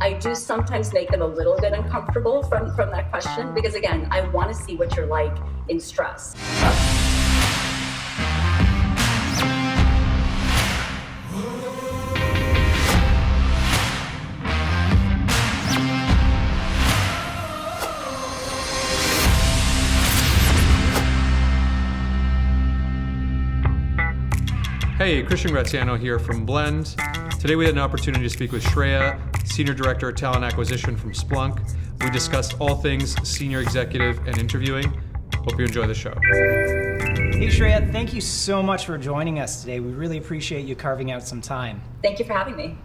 I do sometimes make them a little bit uncomfortable from that question, because again, I want to see what you're like in stress. Hey, Christian Graziano here from Blend. Today we had an opportunity to speak with Shreya, Senior Director of Talent Acquisition from Splunk. We discussed all things senior executive and interviewing. Hope you enjoy the show. Hey Shreya, thank you so much for joining us today. We really appreciate you carving out some time. Thank you for having me.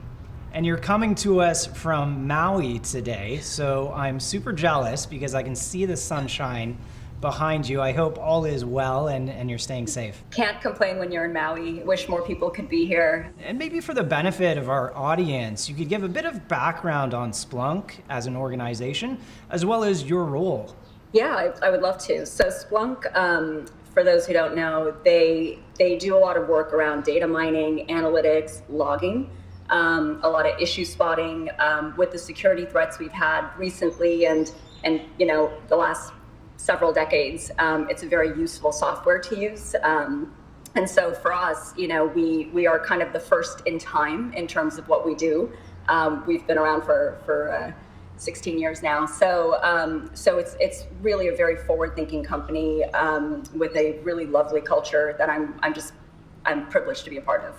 And you're coming to us from Maui today, so I'm super jealous because I can see the sunshine behind you. I hope all is well and you're staying safe. Can't complain when you're in Maui. Wish more people could be here. And maybe for the benefit of our audience, you could give a bit of background on Splunk as an organization, as well as your role. Yeah, I would love to. So Splunk, for those who don't know, they do a lot of work around data mining, analytics, logging, a lot of issue spotting with the security threats we've had recently and you know, the last several decades. It's a very useful software to use. And so for us, you know, we are kind of the first in time in terms of what we do. We've been around for 16 years now. So it's really a very forward-thinking company with a really lovely culture that I'm privileged to be a part of.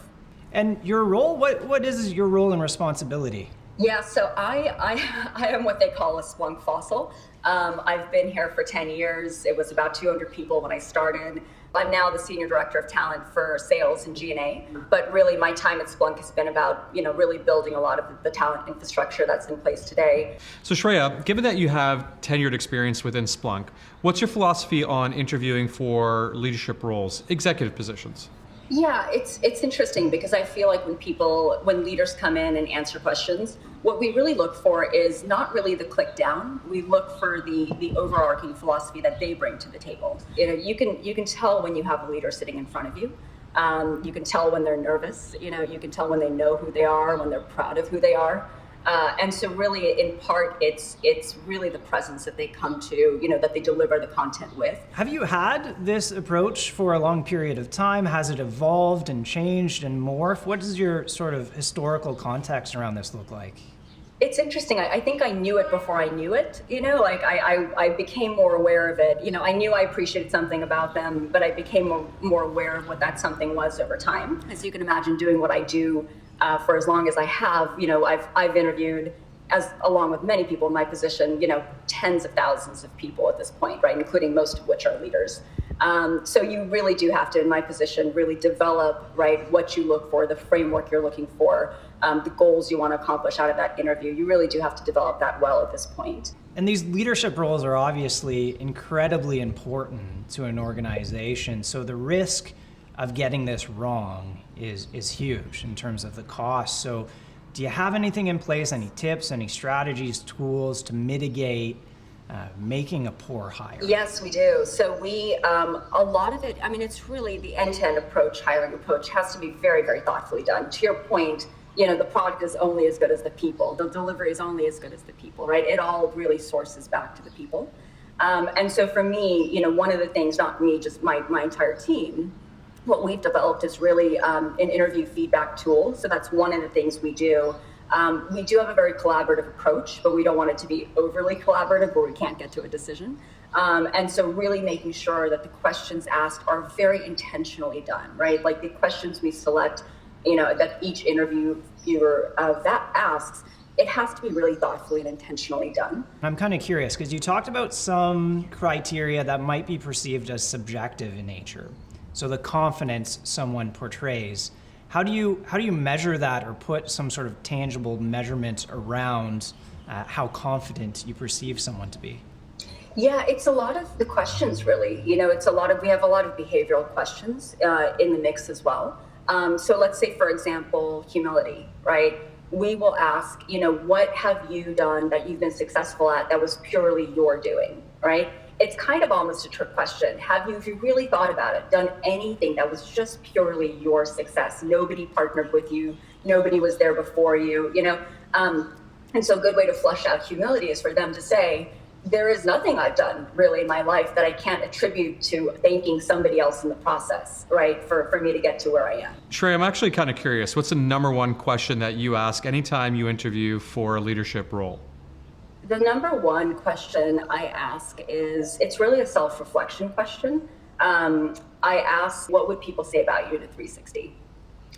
And your role, what is your role and responsibility? Yeah, so I am what they call a Splunk fossil. I've been here for 10 years. It was about 200 people when I started. I'm now the Senior Director of Talent for Sales and G&A. But really, my time at Splunk has been about, you know, really building a lot of the talent infrastructure that's in place today. So Shreya, given that you have tenured experience within Splunk, what's your philosophy on interviewing for leadership roles, executive positions? Yeah, it's interesting because I feel like when leaders come in and answer questions, what we really look for is not really the click down. We look for the overarching philosophy that they bring to the table. You know, you can tell when you have a leader sitting in front of you. You can tell when they're nervous. You know, you can tell when they know who they are, when they're proud of who they are. And so really, in part, it's really the presence that they come to, you know, that they deliver the content with. Have you had this approach for a long period of time? Has it evolved and changed and morphed? What does your sort of historical context around this look like? It's interesting. I think I knew it before I knew it. You know, like I became more aware of it. You know, I knew I appreciated something about them, but I became more aware of what that something was over time. As you can imagine, doing what I do for as long as I have, you know, I've interviewed, along with many people in my position, you know, tens of thousands of people at this point, right, including most of which are leaders. So you really do have to, in my position, really develop, right, what you look for, the framework you're looking for, the goals you want to accomplish out of that interview. You really do have to develop that well at this point. And these leadership roles are obviously incredibly important to an organization. So the risk of getting this wrong is huge in terms of the cost. So do you have anything in place, any tips, any strategies, tools to mitigate making a poor hire? Yes, we do. So we, a lot of it, I mean, it's really the end-to-end approach, hiring approach has to be very, very thoughtfully done. To your point, you know, the product is only as good as the people. The delivery is only as good as the people, right? It all really sources back to the people. And so for me, you know, one of the things, not me, just my entire team, what we've developed is really an interview feedback tool. So that's one of the things we do. We do have a very collaborative approach, but we don't want it to be overly collaborative where we can't get to a decision. And so really making sure that the questions asked are very intentionally done, right? Like the questions we select, you know, that each interviewer that asks, it has to be really thoughtfully and intentionally done. I'm kind of curious because you talked about some criteria that might be perceived as subjective in nature. So the confidence someone portrays. How do you measure that or put some sort of tangible measurement around how confident you perceive someone to be? Yeah, it's a lot of the questions really. You know, we have a lot of behavioral questions in the mix as well. So let's say, for example, humility, right? We will ask, you know, what have you done that you've been successful at that was purely your doing, right? It's kind of almost a trick question. Have you, if you really thought about it, done anything that was just purely your success? Nobody partnered with you. Nobody was there before you. You know, And so a good way to flush out humility is for them to say, there is nothing I've done really in my life that I can't attribute to thanking somebody else in the process, right, for me to get to where I am. Shreya, I'm actually kind of curious. What's the number one question that you ask anytime you interview for a leadership role? The number one question I ask is, it's really a self-reflection question. I ask, what would people say about you in a 360?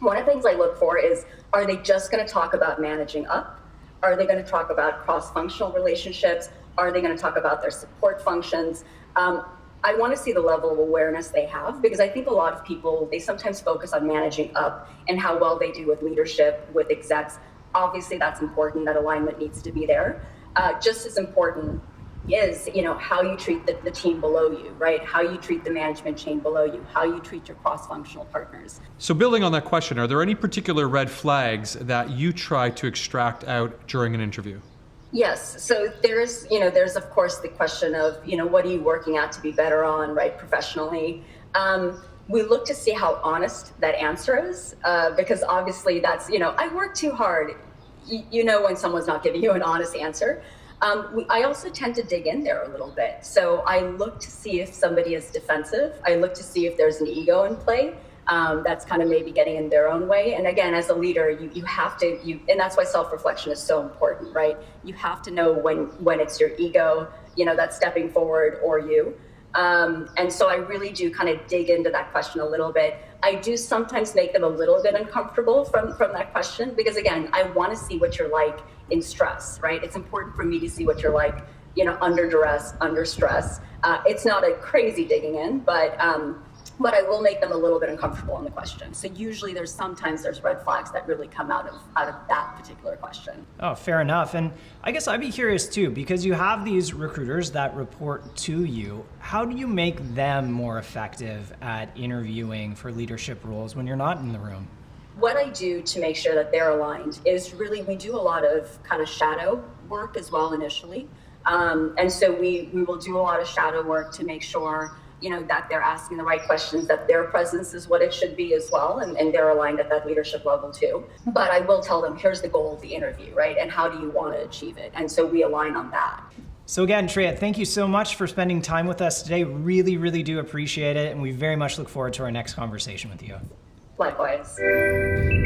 One of the things I look for is, are they just going to talk about managing up? Are they going to talk about cross-functional relationships? Are they going to talk about their support functions? I want to see the level of awareness they have, because I think a lot of people, they sometimes focus on managing up and how well they do with leadership, with execs. Obviously, that's important. That alignment needs to be there. Just as important is, how you treat the team below you, right? How you treat the management chain below you, how you treat your cross-functional partners. So building on that question, are there any particular red flags that you try to extract out during an interview? Yes. So there's of course the question of, what are you working at to be better on, right, professionally? We look to see how honest that answer is, because obviously that's, I work too hard. When someone's not giving you an honest answer. I also tend to dig in there a little bit. So I look to see if somebody is defensive. I look to see if there's an ego in play. That's kind of maybe getting in their own way. And again, as a leader, you have to, and that's why self-reflection is so important, right? You have to know when it's your ego, that's stepping forward, or you. And so I really do kind of dig into that question a little bit. I do sometimes make them a little bit uncomfortable from that question, because again, I want to see what you're like in stress, right? It's important for me to see what you're like, under duress, under stress. It's not a crazy digging in, but I will make them a little bit uncomfortable on the question. So usually sometimes there's red flags that really come out of that particular question. Oh, fair enough. And I guess I'd be curious too, because you have these recruiters that report to you. How do you make them more effective at interviewing for leadership roles when you're not in the room? What I do to make sure that they're aligned is really, we do a lot of kind of shadow work as well initially. And so we will do a lot of shadow work to make sure that they're asking the right questions, that their presence is what it should be as well, and they're aligned at that leadership level too. But I will tell them, here's the goal of the interview, right? And how do you want to achieve it? And so we align on that. So again, Shreya, thank you so much for spending time with us today. Really, really do appreciate it. And we very much look forward to our next conversation with you. Likewise.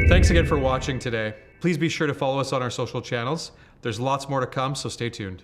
Thanks again for watching today. Please be sure to follow us on our social channels. There's lots more to come, so stay tuned.